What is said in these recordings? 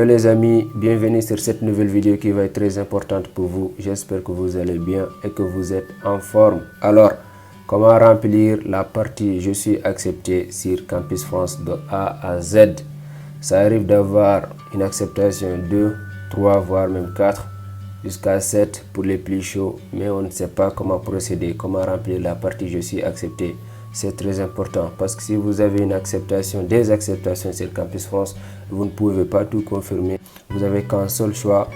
Hello les amis, bienvenue sur cette nouvelle vidéo qui va être très importante pour vous. J'espère que vous allez bien et que vous êtes en forme. Alors, comment remplir la partie je suis accepté sur Campus France de A à Z? Ça arrive d'avoir une acceptation 2, 3, voire même 4, jusqu'à 7 pour les plus chauds, mais on ne sait pas comment procéder, comment remplir la partie je suis accepté. C'est très important parce que si vous avez une acceptation, des acceptations sur Campus France, vous ne pouvez pas tout confirmer. Vous n'avez qu'un seul choix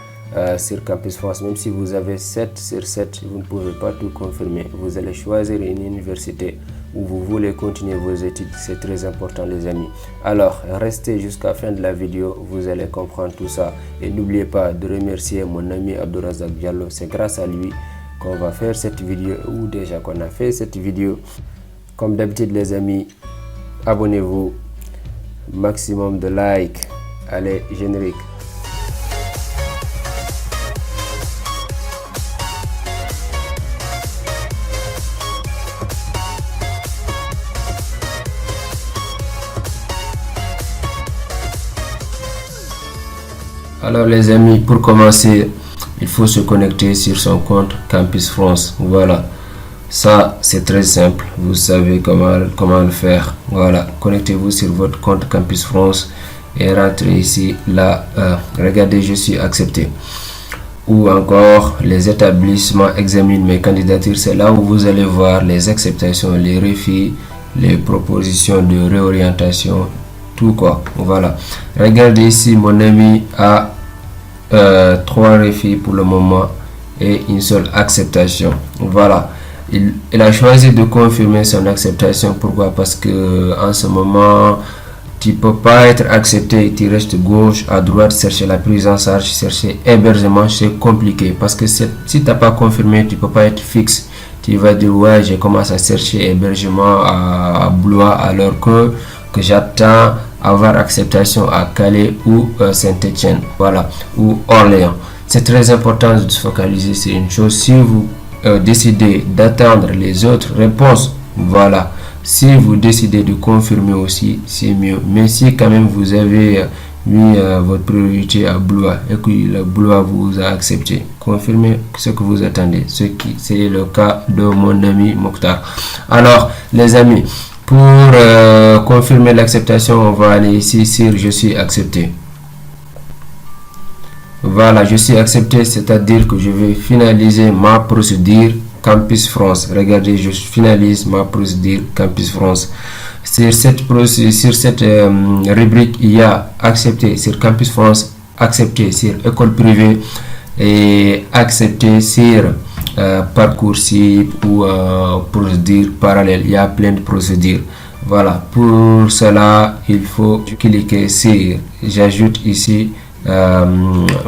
sur Campus France. Même si vous avez 7 sur 7, vous ne pouvez pas tout confirmer. Vous allez choisir une université où vous voulez continuer vos études. C'est très important les amis. Alors, restez jusqu'à la fin de la vidéo. Vous allez comprendre tout ça. Et n'oubliez pas de remercier mon ami Abdourazak Diallo. C'est grâce à lui qu'on va faire cette vidéo ou déjà qu'on a fait cette vidéo. Comme d'habitude les amis, abonnez-vous, maximum de likes. Allez, générique. Alors les amis, pour commencer, il faut se connecter sur son compte Campus France. Voilà. Ça, c'est très simple. Vous savez comment le faire. Voilà. Connectez-vous sur votre compte Campus France et rentrez ici. Là, regardez, je suis accepté. Ou encore, les établissements examinent mes candidatures. C'est là où vous allez voir les acceptations, les refus, les propositions de réorientation, tout quoi. Voilà. Regardez ici, mon ami a 3 refus pour le moment et une seule acceptation. Voilà. Il a choisi de confirmer son acceptation. Pourquoi? Parce que en ce moment, tu ne peux pas être accepté. Tu restes gauche, à droite, chercher la prise en charge, chercher hébergement, c'est compliqué. Parce que si tu n'as pas confirmé, tu ne peux pas être fixe. Tu vas dire, ouais, j'ai commencé à chercher hébergement à Blois alors que j'attends avoir acceptation à Calais ou Saint-Étienne, voilà, ou Orléans. C'est très important de se focaliser sur une chose. Si vous décidez d'attendre les autres réponses, voilà, si vous décidez de confirmer aussi, c'est mieux. Mais si quand même vous avez mis votre priorité à Blois et que le Blois vous a accepté, confirmez ce que vous attendez, ce qui c'est le cas de mon ami Mokhtar. Alors les amis, pour confirmer l'acceptation, on va aller ici sur je suis accepté. Voilà, je suis accepté, c'est-à-dire que je vais finaliser ma procédure Campus France. Regardez, je finalise ma procédure Campus France. Sur cette rubrique, il y a accepté sur Campus France, accepté sur école privée et accepté sur Parcoursup ou procédure parallèle. Il y a plein de procédures. Voilà, pour cela, il faut cliquer sur j'ajoute ici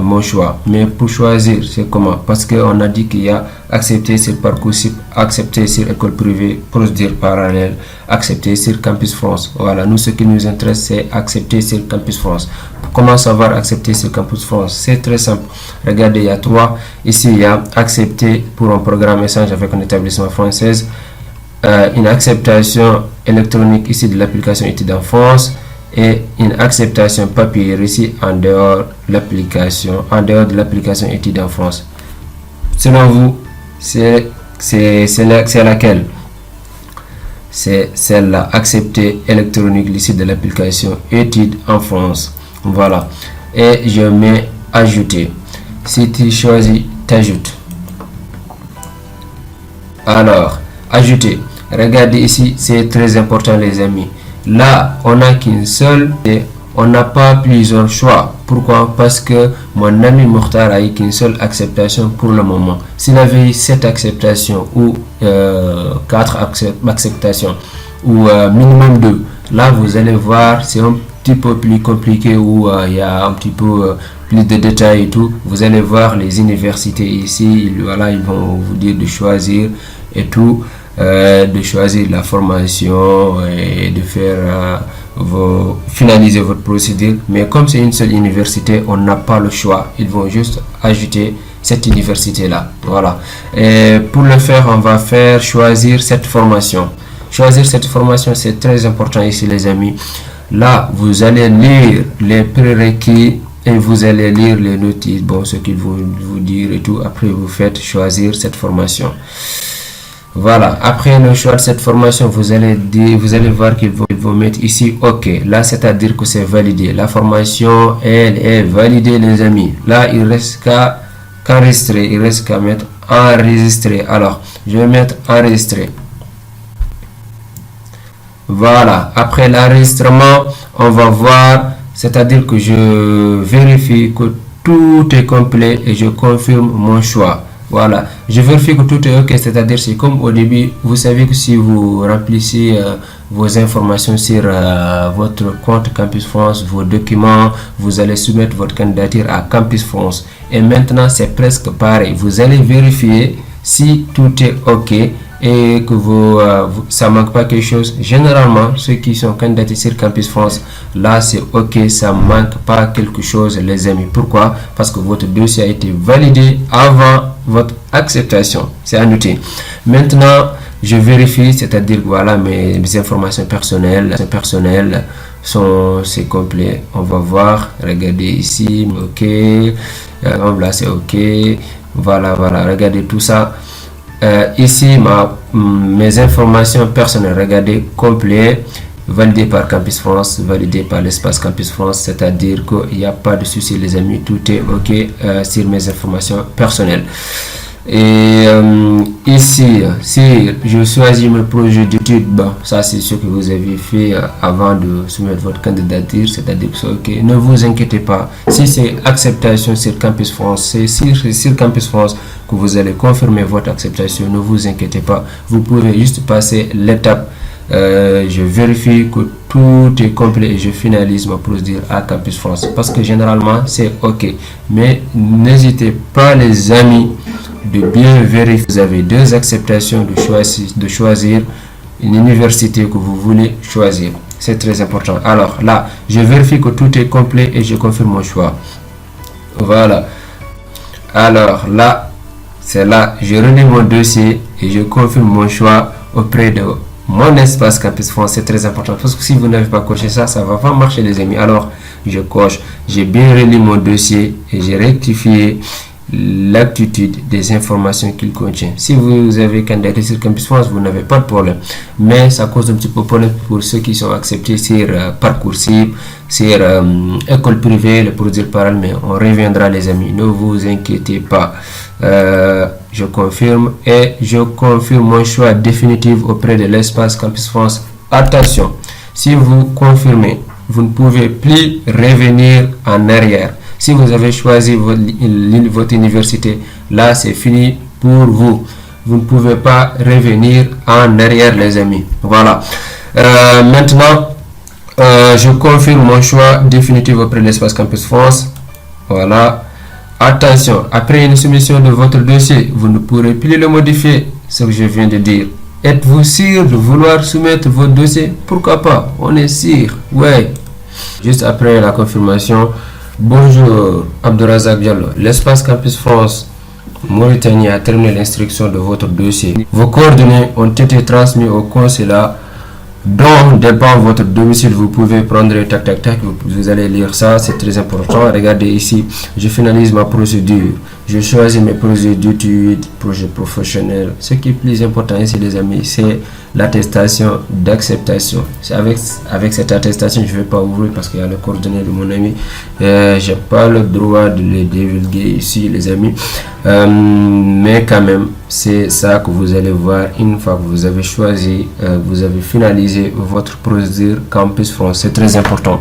mon choix. Mais pour choisir, c'est comment? Parce qu'on a dit qu'il y a accepté sur Parcoursup, accepté sur école privée, procédure parallèle, accepté sur Campus France. Voilà, nous ce qui nous intéresse c'est accepter sur Campus France. Comment savoir accepter sur Campus France? C'est très simple. Regardez, il y a 3. Ici, il y a accepté pour un programme échange avec un établissement français, une acceptation électronique ici de l'application études en France et une acceptation papier ici en dehors de l'application études en France. Selon vous, c'est laquelle? C'est celle-là, accepter électronique ici de l'application études en France. Voilà, et je mets ajouter. Si tu choisis, t'ajoutes. Alors, ajouter. Regardez ici, c'est très important les amis. Là, on n'a qu'une seule et on n'a pas plusieurs choix. Pourquoi? Parce que mon ami Mokhtar a eu qu'une seule acceptation pour le moment. S'il avait eu 7 acceptations ou 4 acceptations ou minimum 2, là vous allez voir, c'est un petit peu plus compliqué où il y a un petit peu plus de détails et tout. Vous allez voir les universités ici, voilà, ils vont vous dire de choisir et tout. De choisir la formation et de faire finaliser votre procédure. Mais comme c'est une seule université, on n'a pas le choix. Ils vont juste ajouter cette université là. Voilà. Et pour le faire, on va faire choisir cette formation. Choisir cette formation, c'est très important ici les amis. Là, vous allez lire les prérequis et vous allez lire les notices, bon, ce qu'ils vont vous dire et tout. Après, vous faites choisir cette formation. Voilà, après le choix de cette formation, vous allez voir qu'ils vont mettre ici OK. Là, c'est-à-dire que c'est validé. La formation, elle est validée, les amis. Là, il reste qu'à enregistrer. Il reste qu'à mettre enregistrer. Alors, je vais mettre enregistrer. Voilà, après l'enregistrement, on va voir, c'est-à-dire que je vérifie que tout est complet et je confirme mon choix. Voilà, je vérifie que tout est OK, c'est-à-dire c'est comme au début, vous savez que si vous remplissez vos informations sur votre compte Campus France, vos documents, vous allez soumettre votre candidature à Campus France. Et maintenant, c'est presque pareil. Vous allez vérifier si tout est OK et que ça manque pas quelque chose. Généralement, ceux qui sont candidatés sur Campus France, là c'est OK, ça manque pas quelque chose, les amis. Pourquoi? Parce que votre dossier a été validé avant votre acceptation. C'est à noter. Maintenant, je vérifie, c'est-à-dire voilà, mes informations personnelles c'est complet. On va voir, regardez ici, OK, là c'est OK. Voilà, regardez tout ça. Ici, mes informations personnelles, regardez, complet, validé par Campus France, validé par l'espace Campus France, c'est-à-dire qu'il n'y a pas de souci, les amis, tout est OK sur mes informations personnelles. Et ici, si je choisis mon projet d'études, bon, ça c'est ce que vous avez fait avant de soumettre votre candidature, c'est-à-dire que c'est OK. Ne vous inquiétez pas, si c'est acceptation sur Campus France, c'est sur Campus France que vous allez confirmer votre acceptation, ne vous inquiétez pas, vous pouvez juste passer l'étape. Je vérifie que tout est complet et je finalise ma procédure à Campus France, parce que généralement c'est OK. Mais n'hésitez pas, les amis, de bien vérifier. Vous avez deux acceptations de choisir une université que vous voulez choisir. C'est très important. Alors là, je vérifie que tout est complet et je confirme mon choix. Voilà. Alors là, c'est là, je relis mon dossier et je confirme mon choix auprès de mon espace Campus France. C'est très important parce que si vous n'avez pas coché ça, ça va pas marcher, les amis. Alors, je coche. J'ai bien relu mon dossier et j'ai rectifié l'aptitude des informations qu'il contient. Si vous avez candidaté sur Campus France, vous n'avez pas de problème, mais ça cause un petit peu de problème pour ceux qui sont acceptés sur Parcoursup, sur école privée, le procédure parallèle, mais on reviendra, les amis, ne vous inquiétez pas. Je confirme et je confirme mon choix définitif auprès de l'espace Campus France. Attention, si vous confirmez, vous ne pouvez plus revenir en arrière. Si vous avez choisi votre université, là c'est fini pour vous. Vous ne pouvez pas revenir en arrière, les amis. Voilà. Maintenant, je confirme mon choix définitif auprès de l'espace Campus France. Voilà. Attention, après une soumission de votre dossier, vous ne pourrez plus le modifier, ce que je viens de dire. Êtes-vous sûr de vouloir soumettre votre dossier? Pourquoi pas? On est sûr. Ouais. Juste après la confirmation. Bonjour, Abdourazak Diallo. L'espace Campus France Mauritanie a terminé l'instruction de votre dossier. Vos coordonnées ont été transmises au consulat dont dépend votre domicile. Vous pouvez prendre tac tac tac, vous allez lire ça, c'est très important. Regardez ici, je finalise ma procédure, je choisis mes projets d'études, projets professionnels. Ce qui est plus important ici, les amis, c'est l'attestation d'acceptation. C'est avec cette attestation, je ne vais pas ouvrir parce qu'il y a le coordonnées de mon ami. J'ai pas le droit de les divulguer ici, les amis, mais quand même, c'est ça que vous allez voir une fois que vous avez choisi, vous avez finalisé votre procédure Campus France. C'est très important.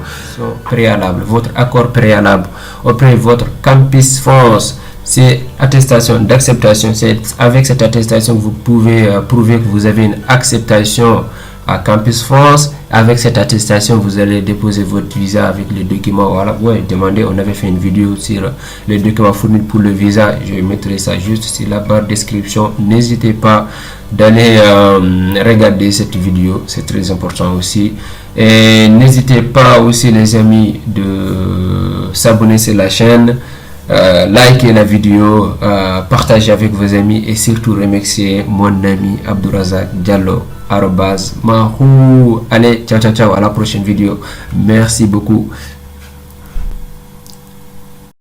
Préalable, votre accord préalable auprès de votre Campus France, c'est attestation d'acceptation. C'est avec cette attestation que vous pouvez prouver que vous avez une acceptation à Campus France. Avec cette attestation, vous allez déposer votre visa avec les documents. Voilà, ouais, demandez, on avait fait une vidéo sur les documents fournis pour le visa. Je mettrai ça juste sur la barre description. N'hésitez pas d'aller regarder cette vidéo, c'est très important aussi. Et n'hésitez pas aussi, les amis, de s'abonner sur la chaîne. Likez la vidéo, partagez avec vos amis et surtout remerciez mon ami Abdourazak Diallo @mahou. Allez, ciao ciao ciao, à la prochaine vidéo. Merci beaucoup.